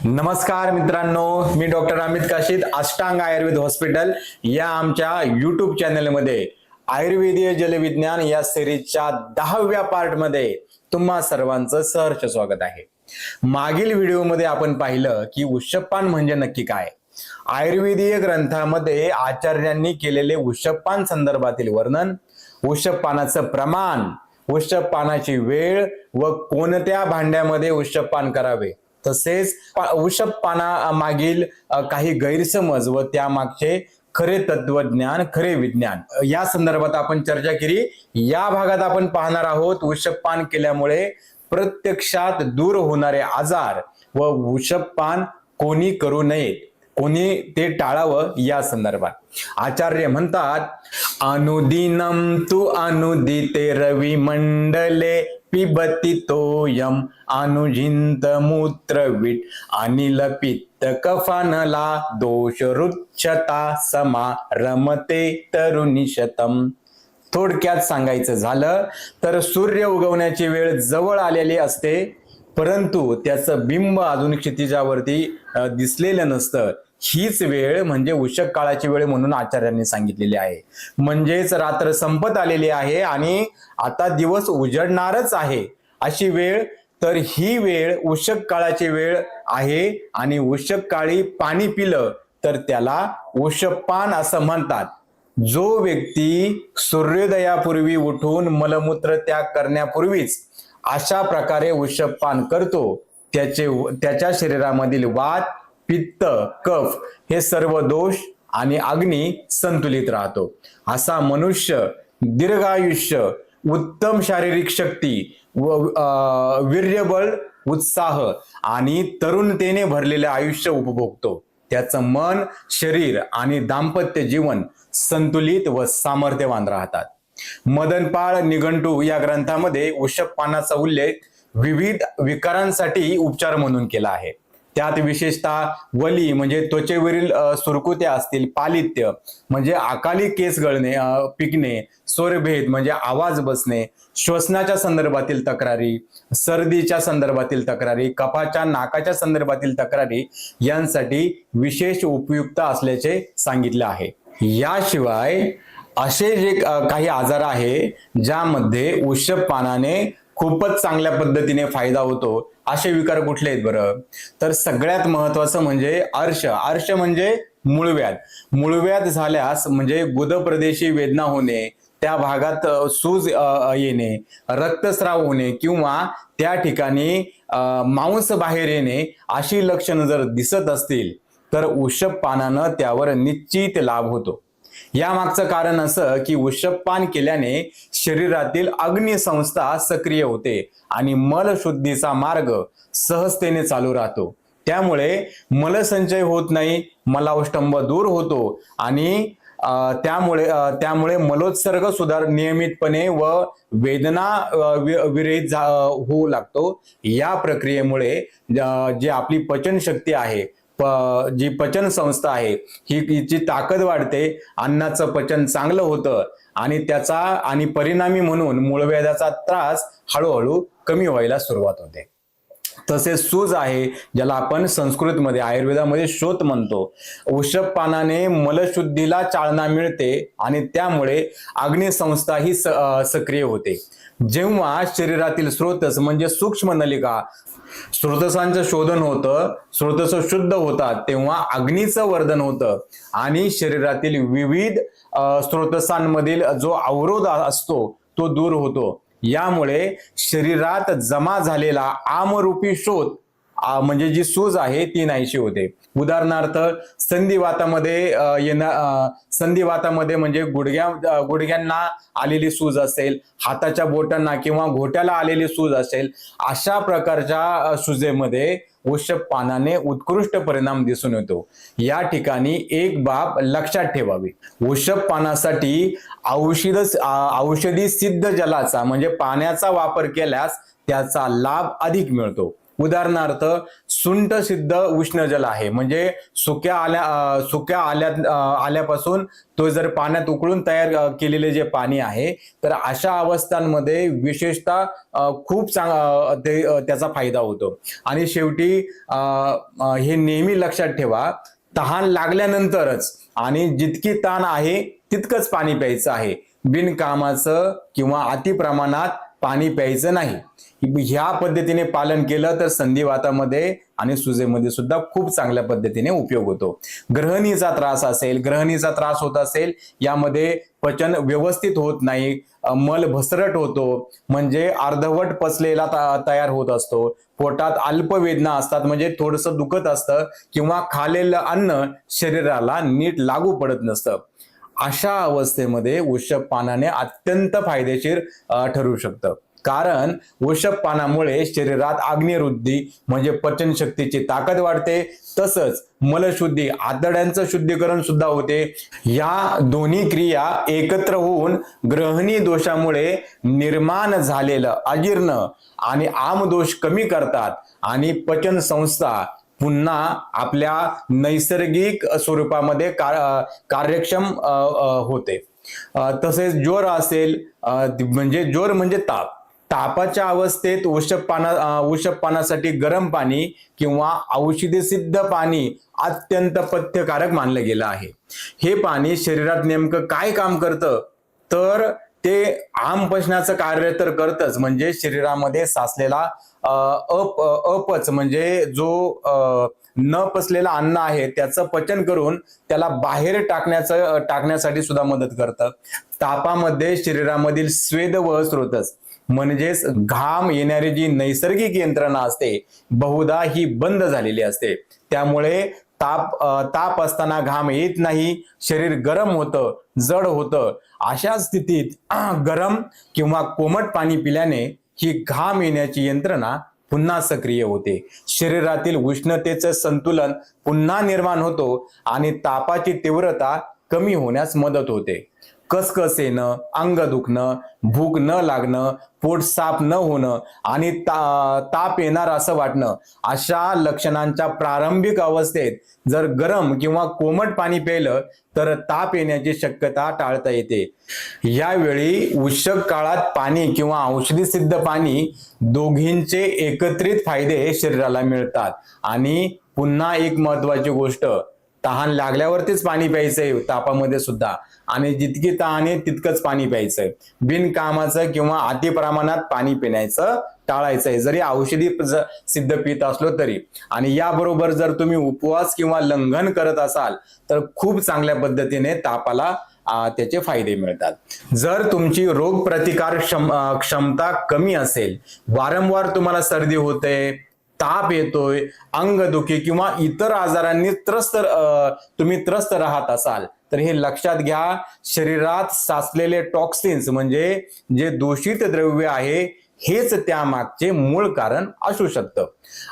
नमस्कार मित्रांनो, मी डॉक्टर अमित काशीद, अष्टांग आयुर्वेद हॉस्पिटल या आमच्या यूट्यूब चॅनलमध्ये आयुर्वेदीय जलविज्ञान या सिरीजच्या 10व्या पार्टमध्ये तुम्हा सर्वांचं सहर्ष स्वागत आहे. मागील व्हिडिओमध्ये आपण पाहिलं की उष्णपान म्हणजे नक्की काय. आयुर्वेदीय ग्रंथामध्ये आचार्यांनी केलेले उष्णपान संदर्भातील वर्णन, उष्णपानाचं प्रमाण, उष्णपानाची वेळ व कोणत्या भांड्यामध्ये उष्णपान करावे, तसेच उष्णपाना मागील काही गैरसमज व त्यामागचे खरे तत्वज्ञान, खरे विज्ञान या संदर्भात आपण चर्चा केली. या भागात आपण पाहणार आहोत उष्णपान केल्यामुळे प्रत्यक्षात दूर होणारे आजार व उष्णपान कोणी करू नये, कोणी ते टाळावं या संदर्भात. आचार्य म्हणतात, अनुदिनम तु अनुदिते रवी मंडले पिबती तोयम अनुजिंत मूत्रविट अनिल पित्त कफनला दोष रुच्छता समा रमते तरुनिशतम. थोडक्यात सांगायचं झालं तर सूर्य उगवण्याची वेळ जवळ आलेली असते, परंतु त्याचं बिंब अजून क्षितिजावरती दिसलेलं नसतं. हीच वेळ म्हणजे उष्णक काळाची वेळ म्हणून आचार्यांनी सांगितलेली आहे. म्हणजेच रात्र संपत आलेली आहे आणि आता दिवस उजडणारच आहे अशी वेळ. तर ही वेळ उष्णक काळाची वेळ आहे आणि उष्णक काळी पाणी पिलं तर त्याला उष्णपान असं म्हणतात. जो व्यक्ती सूर्योदयापूर्वी उठून मलमूत्र त्याग करण्यापूर्वीच अशा प्रकारे उष्णपान करतो, त्याच्या शरीरामधील वात, पित्त, कफ हे सर्व दोष आणि अग्नी संतुलित राहतो. असा मनुष्य दीर्घायुष्य, उत्तम शारीरिक शक्ती, वीर्यबळ, उत्साह आणि तरुणतेने भरलेले आयुष्य उपभोगतो. त्याचं मन, शरीर आणि दाम्पत्य जीवन संतुलित व सामर्थ्यवान राहतात. मदनपाळ निघंटू या ग्रंथामध्ये उष्णपानाचा उल्लेख विविध विकारांसाठी उपचार म्हणून केला आहे. त्यात विशेषतः वली म्हणजे त्वचेवरील सुरकुत्या असतील, पालित्य म्हणजे अकाली केस गळणे, पिकणे, स्वरभेद म्हणजे आवाज बसणे, श्वसनाच्या संदर्भातील तक्रारी, सर्दीच्या संदर्भातील तक्रारी, कफाच्या, नाकाच्या संदर्भातील तक्रारी यांसाठी विशेष उपयुक्त असल्याचे सांगितले आहे. याशिवाय असे जे काही आजार आहे ज्यामध्ये उष्णपानाने खूपच चांगल्या पद्धतीने फायदा होतो, असे विकार कुठले आहेत बरं? तर सगळ्यात महत्वाचं म्हणजे अर्श. अर्श म्हणजे मूळव्याध. मूळव्याध झाल्यास म्हणजे गुदप्रदेशी वेदना होणे, त्या भागात सूज येणे, रक्तस्राव होणे किंवा त्या ठिकाणी मांस बाहेर येणे अशी लक्षणं जर दिसत असतील तर उष्णपानानं त्यावर निश्चित लाभ होतो. या मागचं कारण असं की उष्णपान केल्याने शरीरातील अग्निसंस्था सक्रिय होते आणि मलशुद्धीचा मार्ग सहजतेने चालू राहतो. त्यामुळे मलसंचय होत नाही, मलावष्टंभ दूर होतो आणि त्यामुळे मलोत्सर्ग नियमितपणे व वेदना विरहित होऊ लागतो. या प्रक्रियेमुळे जी आपली पचनशक्ती आहे, जी पचन संस्था आहे हिची ताकद वाढते, अन्नाचं पचन चांगलं होतं आणि परिणामी म्हणून मूळव्याधाचा त्रास हळूहळू कमी व्हायला सुरुवात होते. तसेच सूज आहे, ज्याला आपण संस्कृतमध्ये आयुर्वेदामध्ये शोथ म्हणतो. उष्णपानाने मलशुद्धीला चालना मिळते आणि त्यामुळे अग्निसंस्था ही सक्रिय होते. जेव्हा शरीरातील स्रोतस म्हणजे सूक्ष्म नलिका स्रोतसांचं शोधन होतं, स्रोतस शुद्ध होतात, तेव्हा अग्नीचं वर्धन होतं आणि शरीरातील विविध स्रोतसांमधील जो अवरोध असतो तो दूर होतो. यामुळे शरीरात जमा झालेला आमरूपी शोथ म्हणजे जी सूज आहे ती नाहीशी होते. उदाहरणार्थ संधिवातामध्ये म्हणजे गुडघ्यांना आलेली सूज असेल, हाताच्या बोटांना किंवा घोट्याला आलेली सूज असेल, अशा प्रकारच्या सुजेमध्ये उष्णपानाने उत्कृष्ट परिणाम दिसून येतो. या ठिकाणी एक बाब लक्षात ठेवावी, उष्णपानासाठी औषधी सिद्ध जलाचा म्हणजे पाण्याचा वापर केल्यास त्याचा लाभ अधिक मिळतो. उदाहरणार्थ सुंठ सिद्ध उष्णजल आहे, म्हणजे सुक्या आल्यापासून तो जर पाण्यात उकळून तयार केलेले जे पाणी आहे, तर अशा अवस्थांमध्ये विशेषतः खूप त्याचा फायदा होतो. आणि शेवटी हे नेहमी लक्षात ठेवा, तहान लागल्यानंतरच आणि जितकी तहान आहे तितकंच पाणी प्यायचं आहे. बिनकामाचं किंवा अति प्रमाणात पाणी प्यायचं नाही. ह्या पद्धतीने पालन केलं तर संधिवातामध्ये आणि सुजेमध्ये सुद्धा खूप चांगल्या पद्धतीने उपयोग होतो. ग्रहणीचा त्रास होत असेल, यामध्ये पचन व्यवस्थित होत नाही, मल भसरट होतो, म्हणजे अर्धवट पचलेला तयार होत असतो, पोटात अल्प वेदना असतात, म्हणजे थोडंसं दुखत असतं किंवा खाल्लेलं अन्न शरीराला नीट लागू पडत नसतं. अशा अवस्थेमध्ये उष्णप पानाने अत्यंत फायदेशीर ठरू शकतं. कारण उष्णप पानामुळे शरीरात अग्निवृद्धी म्हणजे पचन शक्तीची ताकद वाढते, तसंच मलशुद्धी, आतड्यांचं शुद्धीकरण सुद्धा होते. या दोन्ही क्रिया एकत्र होऊन ग्रहणी दोषामुळे निर्माण झालेलं अजीर्ण आणि आमदोष कमी करतात आणि पचन संस्था पुन्हा आपल्या नैसर्गिक स्वरूपामध्ये कार्यक्षम होते. तसेच ज्वर असेल, म्हणजे ज्वर म्हणजे तापाच्या अवस्थेत उष्णप पानासाठी गरम पाणी किंवा औषधी सिद्ध पाणी अत्यंत पथ्यकारक मानलं गेलं आहे. हे पाणी शरीरात नेमकं काय काम करतं, तर ते आमपचनाचं कार्य तर करतच, म्हणजे शरीरामध्ये साचलेला अपच म्हणजे जो न पचलेला अन्न आहे त्याचं पचन करून त्याला बाहेर टाकण्यासाठी सुद्धा मदत करतं. तापामध्ये शरीरामधील स्वेद व स्रोतस म्हणजेच घाम येणारी जी नैसर्गिक यंत्रणा असते बहुधा ही बंद झालेली असते. त्यामुळे ताप असताना घाम येत नाही, शरीर गरम होतं, जड होतं. अशा स्थितीत गरम किंवा कोमट पाणी पिल्याने ही घाम येण्याची यंत्रणा पुन्हा सक्रिय होते, शरीरातील उष्णतेचं संतुलन पुन्हा निर्माण होतो आणि तापाची तीव्रता कमी होण्यास मदत होते. कसकस येणं, अंग दुखणं, भूक न लागणं, पोट साफ न होणं आणि ताप येणार असं वाटणं, अशा लक्षणांच्या प्रारंभिक अवस्थेत जर गरम किंवा कोमट पाणी प्यायलं तर ताप येण्याची शक्यता टाळता येते. यावेळी उष्णक काळात पाणी किंवा औषधी सिद्ध पाणी दोघींचे एकत्रित फायदे शरीराला मिळतात. आणि पुन्हा एक महत्वाची गोष्ट, तहान लागल्यावरतीच पाणी प्यायचंय तापामध्ये सुद्धा, आणि जितकी तहान आहे तितकंच पाणी प्यायचंय. बिनकामाचं किंवा अति प्रमाणात पाणी पिण्याचं टाळायचंय, जरी औषधी सिद्ध पित असलो तरी. आणि याबरोबर जर तुम्ही उपवास किंवा लंघन करत असाल तर खूप चांगल्या पद्धतीने तापाला त्याचे फायदे मिळतात. जर तुमची रोग प्रतिकार क्षमता कमी असेल, वारंवार तुम्हाला सर्दी होते, ताप येतोय, अंगदुखी किंवा इतर आजारांनी तुम्ही त्रस्त राहत असाल तर हे लक्षात घ्या, शरीरात साचलेले टॉक्सिन्स म्हणजे जे दूषित द्रव्य आहे हेच त्यामागचे मूळ कारण असू शकतं.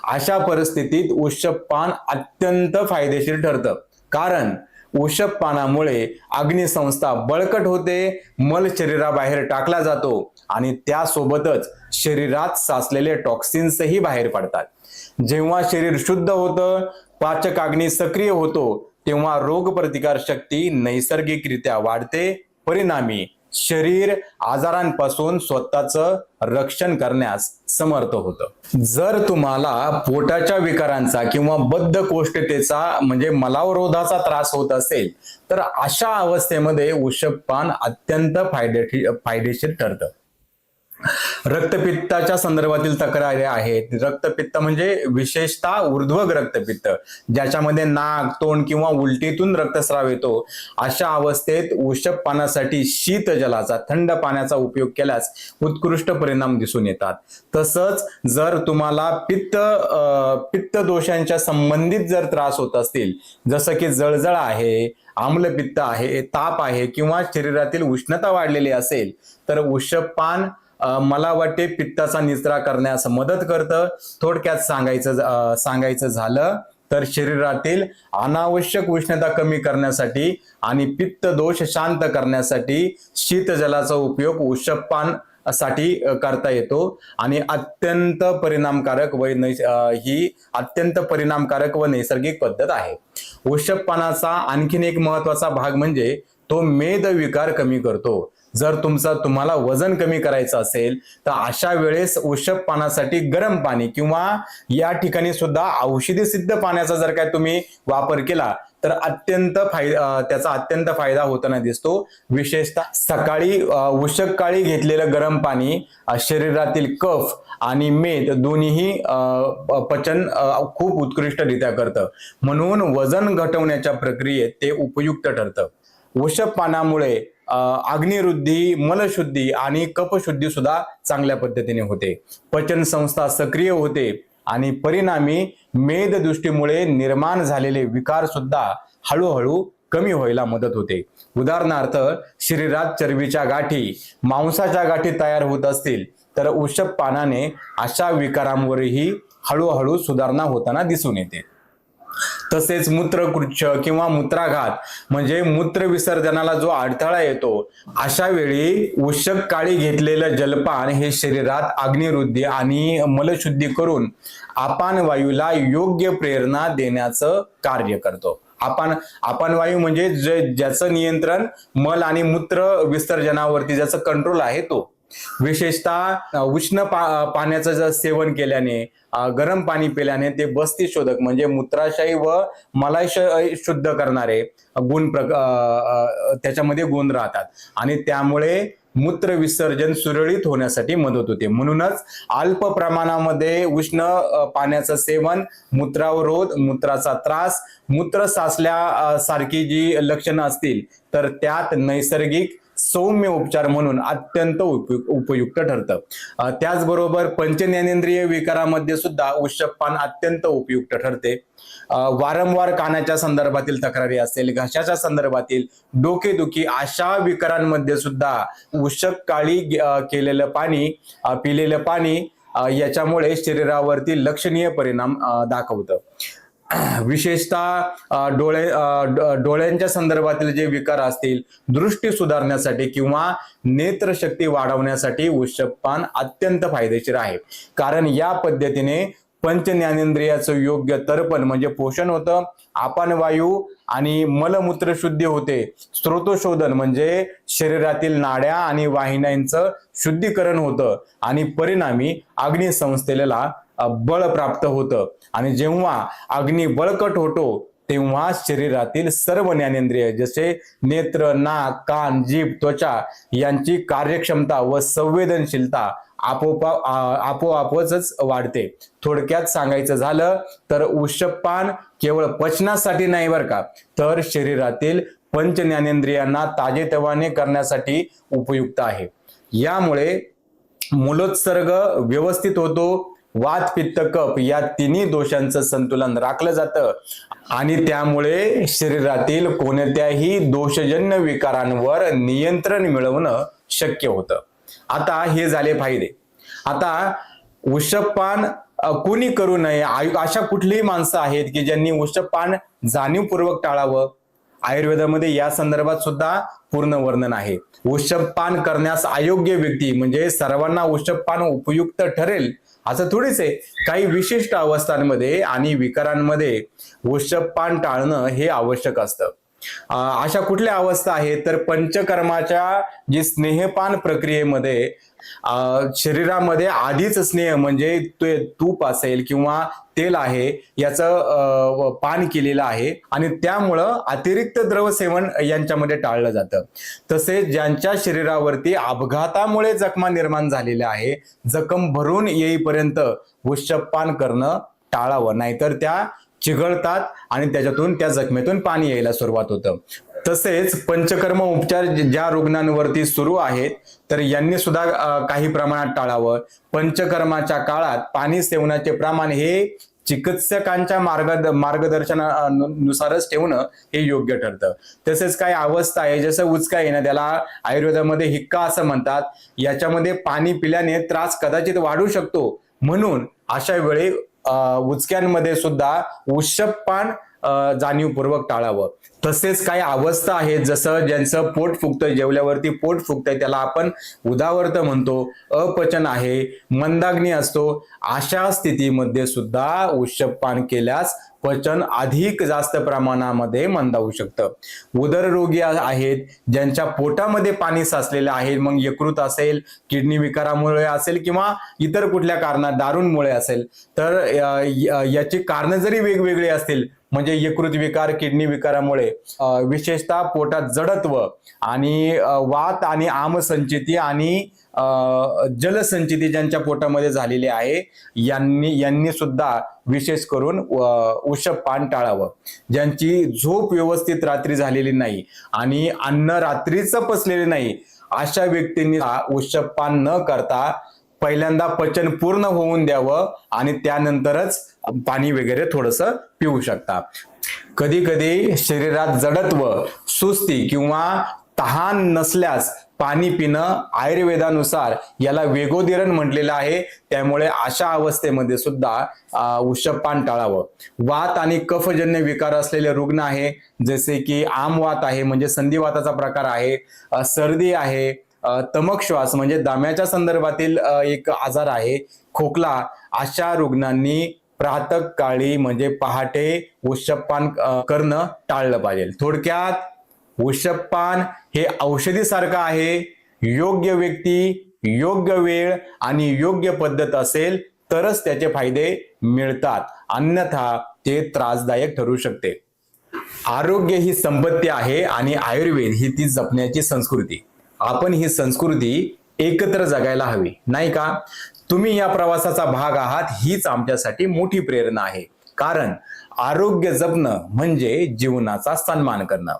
अशा परिस्थितीत उष्णप पान अत्यंत फायदेशीर ठरतं. कारण उष्णप पानामुळे अग्निसंस्था बळकट होते, मल शरीराबाहेर टाकला जातो आणि त्यासोबतच शरीरात साचलेले टॉक्सिन्सही बाहेर पडतात. जेव्हा शरीर शुद्ध होतं, पाचक अग्नी सक्रिय होतो, तेव्हा रोग प्रतिकार शक्ती नैसर्गिकरित्या वाढते. परिणामी शरीर आजारांपासून स्वतःचं रक्षण करण्यास समर्थ होतं. जर तुम्हाला पोटाच्या विकारांचा किंवा बद्धकोष्ठतेचा म्हणजे मलावरोधाचा त्रास होत असेल तर अशा अवस्थेमध्ये उष्णप पान अत्यंत फायदेशीर ठरतं. रक्तपित्ताच्या संदर्भातील तक्रारी आहेत. रक्तपित्त म्हणजे विशेषतः ऊर्ध्वक रक्तपित्त, ज्याच्यामध्ये नाक, तोंड किंवा उलटीतून रक्तस्राव येतो. अशा अवस्थेत उष्णप पानासाठी शीत जलाचा, थंड पाण्याचा उपयोग केल्यास उत्कृष्ट परिणाम दिसून येतात. तसंच जर तुम्हाला पित्त दोषांच्या संबंधित जर त्रास होत असतील, जसं की जळजळ आहे, आम्लपित्त आहे, ताप आहे किंवा शरीरातील उष्णता वाढलेली असेल तर उष्णप पान मला वाटते पित्ताचा निचरा करण्यास मदत करतं. थोडक्यात सांगायचं झालं तर शरीरातील अनावश्यक उष्णता कमी करण्यासाठी आणि पित्त दोष शांत करण्यासाठी शीतजलाचा उपयोग उष्णप पान साठी करता येतो आणि अत्यंत परिणामकारक ही अत्यंत परिणामकारक व नैसर्गिक पद्धत आहे. वृषभपानाचा आणखीन एक महत्वाचा भाग म्हणजे तो मेद विकार कमी करतो. जर तुम्हाला वजन कमी करायचं असेल तर अशा वेळेस वृषभपानासाठी गरम पाणी किंवा या ठिकाणी सुद्धा औषधी सिद्ध पाण्याचा जर काय तुम्ही वापर केला तर त्याचा अत्यंत फायदा होताना दिसतो. विशेषतः सकाळी उषःकाळी घेतलेलं गरम पाणी शरीरातील कफ आणि मेद दोन्हीही पचन खूप उत्कृष्टरित्या करतं. म्हणून वजन घटवण्याच्या प्रक्रियेत ते उपयुक्त ठरतं. वृषभपानामुळे अग्निवृद्धी, मलशुद्धी आणि कफशुद्धी सुद्धा चांगल्या पद्धतीने होते. पचन संस्था सक्रिय होते आणि परिणामी मेददृष्टीमुळे निर्माण झालेले विकार सुद्धा हळूहळू कमी व्हायला मदत होते. उदाहरणार्थ, शरीरात चरबीच्या गाठी, मांसाच्या गाठी तयार होत असतील तर वृषभपानाने अशा विकारांवरही हळूहळू सुधारणा होताना दिसून येते. तसेच मूत्रकुच्छ किंवा मूत्राघात म्हणजे मूत्र विसर्जनाला जो अडथळा येतो अशा वेळी उषःकाळी घेतलेलं जलपान हे शरीरात अग्निवृद्धी आणि मलशुद्धी करून अपान वायूला योग्य प्रेरणा देण्याचं कार्य करतो. अपान वायू म्हणजे ज्याचं नियंत्रण मल आणि मूत्र विसर्जनावरती ज्याचं कंट्रोल आहे तो. विशेषतः उष्ण पाण्याचं जर सेवन केल्याने, गरम पाणी पिल्याने ते बस्ती शोधक म्हणजे मूत्राशय व मलाशय शुद्ध करणारे गुण त्याच्यामध्ये गुण राहतात आणि त्यामुळे मूत्र विसर्जन सुरळीत होण्यासाठी मदत होते. म्हणूनच अल्प प्रमाणामध्ये उष्ण पाण्याचं सेवन मूत्रावरोध, मूत्राचा त्रास, मूत्र साचल्यासारखी जी लक्षणं असतील तर त्यात नैसर्गिक सौम्य उपचार म्हणून अत्यंत उपयुक्त ठरतं. त्याचबरोबर पंचज्ञानेंद्रिय विकारामध्ये सुद्धा वृषभपान अत्यंत उपयुक्त ठरते. वारंवार कानाच्या संदर्भातील तक्रारी असेल, घशाच्या संदर्भातील डोकेदुखी अशा विकारांमध्ये सुद्धा वृषःकाळी पिलेलं पाणी याच्यामुळे शरीरावरती लक्षणीय परिणाम दाखवतं. विशेषतः डोळ्यांच्या संदर्भातील जे विकार असतील, दृष्टी सुधारण्यासाठी किंवा नेत्रशक्ती वाढवण्यासाठी वृषभपान अत्यंत फायदेशीर आहे. कारण या पद्धतीने पंचज्ञानेंद्रियाचं योग्य तर्पण म्हणजे पोषण होतं, अपान वायू आणि मलमूत्र शुद्धी होते, स्त्रोतशोधन म्हणजे शरीरातील नाड्या आणि वाहिन्यांचं शुद्धीकरण होतं आणि परिणामी अग्निसंस्थेला बळ प्राप्त होतं. आणि जेव्हा अग्नी बळकट होतो तेव्हा शरीरातील सर्व ज्ञानेंद्रिय जसे नेत्र, नाक, कान, जीभ, त्वचा यांची कार्यक्षमता व संवेदनशीलता आपोआपच वाढते. थोडक्यात सांगायचं झालं तर वृषभपान केवळ पचनासाठी नाही बरं का, तर शरीरातील पंचज्ञानेंद्रियांना ताजेतवाने करण्यासाठी उपयुक्त आहे. यामुळे मूलोत्सर्ग व्यवस्थित होतो, वात, पित्त, कफ या तिन्ही दोषांचं संतुलन राखलं जातं आणि त्यामुळे शरीरातील कोणत्याही दोषजन्य विकारांवर नियंत्रण मिळवणं शक्य होतं. आता हे झाले फायदे. आता वृषभपान कोणी करू नये, अशा कुठलीही माणसं आहेत की ज्यांनी वृषभपान जाणीवपूर्वक टाळावं? आयुर्वेदामध्ये या संदर्भात सुद्धा पूर्ण वर्णन आहे. वृषभपान करण्यास अयोग्य व्यक्ती म्हणजे सर्वांना वृषभपान उपयुक्त ठरेल असं थोडीच आहे. काही विशिष्ट अवस्थांमध्ये आणि विकारांमध्ये वृषभपान टाळणं हे आवश्यक असतं. अशा कुठल्या अवस्था आहेत तर पंचकर्माच्या जी स्नेहपान प्रक्रियेमध्ये शरीरामध्ये आधीच स्नेह म्हणजे तूप असेल किंवा तेल आहे याचं पान केलेलं आहे आणि त्यामुळं अतिरिक्त द्रव सेवन यांच्यामध्ये टाळलं जातं. तसेच ज्यांच्या शरीरावरती अपघातामुळे जखमा निर्माण झालेल्या आहे, जखम भरून येईपर्यंत वृषभपान करणं टाळावं, नाहीतर त्या चिघळतात आणि त्याच्यातून त्या जखमेतून पाणी यायला सुरुवात होतं. तसेच पंचकर्म उपचार ज्या रुग्णांवरती सुरू आहेत तर यांनी सुद्धा काही प्रमाणात टाळावं. पंचकर्माच्या काळात पाणी सेवनाचे प्रमाण हे चिकित्सकांच्या मार्गदर्शनानुसारच ठेवणं हे योग्य ठरतं. तसेच काही अवस्था आहे जसं उचका येणं, त्याला आयुर्वेदामध्ये हिक्का असं म्हणतात, याच्यामध्ये पाणी पिल्याने त्रास कदाचित वाढू शकतो. म्हणून अशा वेळी उचक्यांमध्ये सुद्धा वृषभपान जाणीवपूर्वक टाळावं. तसेच काही अवस्था आहेत, जसं ज्यांचं पोट फुगतंय, जेवल्यावरती पोट फुगतंय, त्याला आपण उदावर्त म्हणतो, अपचन आहे, मंदाग्नी असतो, अशा स्थितीमध्ये सुद्धा उष्णपान केल्यास पचन अधिक जास्त प्रमाणामध्ये मंदावू शकतं. उदररोगी आहेत, ज्यांच्या पोटामध्ये पाणी साचलेलं आहे, मग यकृत असेल, किडनी विकारामुळे असेल किंवा इतर कुठल्या कारणात दारूंमुळे असेल, तर याची कारणं जरी वेगवेगळी असतील, म्हणजे यकृत विकार, किडनी विकारामुळे विशेषतः पोटात जडत्व आणि वात आणि आमसंचिती आणि जलसंचिती ज्यांच्या पोटामध्ये झालेली आहे, यांनी सुद्धा विशेष करून उष्णपान टाळावं. ज्यांची झोप व्यवस्थित रात्री झालेली नाही आणि अन्न रात्रीचं पचलेलं नाही, अशा व्यक्तींनी उष्णपान न करता पहिल्यांदा पचन पूर्ण होऊन द्यावं आणि त्यानंतरच पाणी वगैरे थोडंसं पिऊ शकता. कधी कधी शरीरात जडत्व, सुस्ती किंवा तहान नसल्यास पाणी पिणं आयुर्वेदानुसार याला वेगोदिरण म्हटलेलं आहे. त्यामुळे अशा अवस्थेमध्ये सुद्धा उष्णपान टाळावं. वात आणि कफजन्य विकार असलेले रुग्ण आहे, जसे की आमवात आहे म्हणजे संधिवाताचा प्रकार आहे, सर्दी आहे, तमक श्वास म्हणजे दम्याच्या संदर्भातील एक आजार आहे, खोकला, अशा रुग्णांनी प्रातःकाळी म्हणजे पहाटे उष्णपान करणं टाळलं पाहिजे. थोडक्यात उष्णपान हे औषधीसारखं आहे. योग्य व्यक्ती, योग्य वेळ आणि योग्य पद्धत असेल तरच त्याचे फायदे मिळतात, अन्यथा ते त्रासदायक ठरू शकते. आरोग्य ही संपत्ती आहे आणि आयुर्वेद ही ती जपण्याची संस्कृती. आपण ही संस्कृती एकत्र जगायला हवी, नाही का? तुम्ही या प्रवासाचा भाग आहात, हीच आमच्यासाठी मोठी प्रेरणा आहे. कारण आरोग्य जपणं म्हणजे जीवनाचा सन्मान करणं.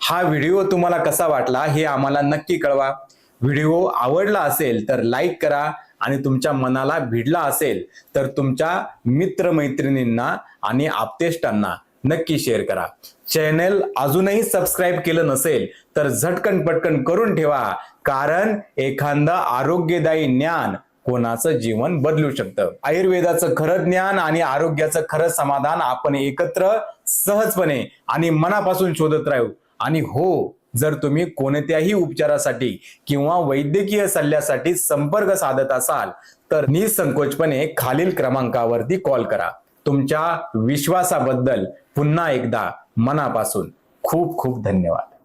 हा व्हिडिओ तुम्हाला कसा वाटला हे आम्हाला नक्की कळवा. व्हिडिओ आवडला असेल तर लाईक करा आणि तुमच्या मनाला भिडला असेल तर तुमच्या मित्रमैत्रिणींना आणि आप्तेष्टांना नक्की शेअर करा. चॅनल अजूनही सबस्क्राईब केलं नसेल तर झटकन पटकन करून ठेवा, कारण एखादं आरोग्यदायी ज्ञान कोणाचं जीवन बदलू शकतं. आयुर्वेदाचं खरं ज्ञान आणि आरोग्याचं खरं समाधान आपण एकत्र सहजपणे आणि मनापासून शोधत राहू. आणि हो, जर तुम्ही कोणत्याही उपचारासाठी किंवा वैद्यकीय सल्ल्यासाठी संपर्क साधत असाल तर निसंकोचपणे खालील क्रमांकावरती कॉल करा. तुमच्या विश्वासाबद्दल पुन्हा एकदा मनापासून खूप खूप धन्यवाद.